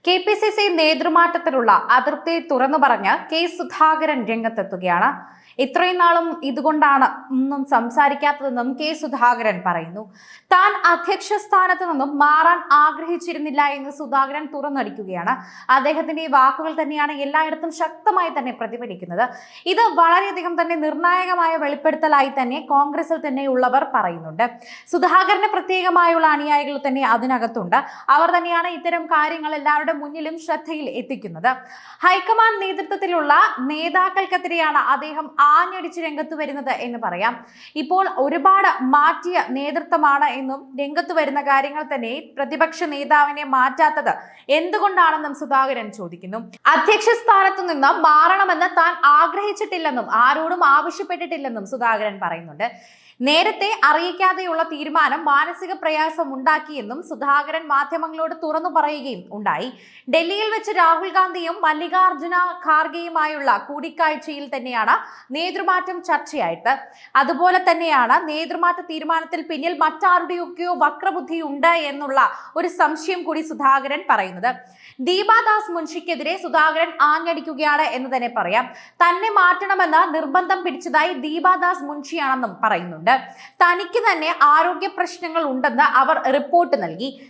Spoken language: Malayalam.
കെ.പി.സി.സി നേതൃമാറ്റത്തിലുള്ള അതൃപ്തി തുറന്നു പറഞ്ഞ് കെ സുധാകരൻ രംഗത്തെത്തുകയാണ്. ഇത്രയും നാളും ഇതുകൊണ്ടാണ് ഒന്നും സംസാരിക്കാത്തതെന്നും കെ സുധാകരൻ പറയുന്നു. താൻ അധ്യക്ഷ സ്ഥാനത്ത് നിന്നും മാറാൻ ആഗ്രഹിച്ചിരുന്നില്ല എന്ന് സുധാകരൻ തുറന്നടിക്കുകയാണ്. അദ്ദേഹത്തിന്റെ ഈ വാക്കുകൾ തന്നെയാണ് എല്ലായിടത്തും ശക്തമായി തന്നെ പ്രതിഫലിക്കുന്നത്. ഇത് വളരെയധികം തന്നെ നിർണായകമായ വെളിപ്പെടുത്തലായി തന്നെ കോൺഗ്രസിൽ തന്നെ ഉള്ളവർ പറയുന്നുണ്ട്. സുധാകരന് പ്രത്യേകമായുള്ള അണിയായികൾ തന്നെ അതിനകത്തുണ്ട്. അവർ തന്നെയാണ് ഇത്തരം കാര്യങ്ങൾ എല്ലാവരുടെ മുന്നിലും ശ്രദ്ധയിൽ എത്തിക്കുന്നത്. ഹൈക്കമാൻഡ് നേതൃത്വത്തിലുള്ള നേതാക്കൾക്കെതിരെയാണ് അദ്ദേഹം ആഞ്ഞടിച്ച് രംഗത്ത് വരുന്നത് എന്ന് പറയാം. ഇപ്പോൾ ഒരുപാട് മാറ്റിയ നേതൃത്വമാണ് എന്നും രംഗത്ത് വരുന്ന കാര്യങ്ങൾ തന്നെ പ്രതിപക്ഷ നേതാവിനെ മാറ്റാത്തത് എന്തുകൊണ്ടാണെന്നും സുധാകരൻ ചോദിക്കുന്നു. അധ്യക്ഷ സ്ഥാനത്ത് നിന്ന് മാറണമെന്ന് താൻ ആഗ്രഹിച്ചിട്ടില്ലെന്നും ആരോടും ആവശ്യപ്പെട്ടിട്ടില്ലെന്നും സുധാകരൻ പറയുന്നുണ്ട്. നേരത്തെ അറിയിക്കാതെയുള്ള തീരുമാനം മാനസിക പ്രയാസം ഉണ്ടാക്കിയെന്നും സുധാകരൻ മാധ്യമങ്ങളോട് തുറന്നു പറയുകയും ഉണ്ടായി. ഡൽഹിയിൽ വെച്ച് രാഹുൽ ഗാന്ധിയും മല്ലികാർജുന ഖാർഗെയുമായുള്ള കൂടിക്കാഴ്ചയിൽ തന്നെയാണ് നേതൃമാറ്റം ചർച്ചയായിട്ട്. അതുപോലെ തന്നെയാണ് നേതൃമാറ്റ തീരുമാനത്തിൽ പിന്നിൽ മറ്റാരുടെയൊക്കെയോ വക്രബുദ്ധി ഉണ്ട് എന്നുള്ള ഒരു സംശയം കൂടി സുധാകരൻ പറയുന്നത്. ദീപാദാസ് മുൻഷിക്കെതിരെ സുധാകരൻ ആഞ്ഞടിക്കുകയാണ് എന്ന് തന്നെ പറയാം. തന്നെ മാറ്റണമെന്ന് നിർബന്ധം പിടിച്ചതായി ദീപാദാസ് മുൻഷിയാണെന്നും പറയുന്നുണ്ട്. തനിക്ക് തന്നെ ആരോഗ്യ പ്രശ്നങ്ങൾ ഉണ്ടെന്ന് അവർ റിപ്പോർട്ട് നൽകി.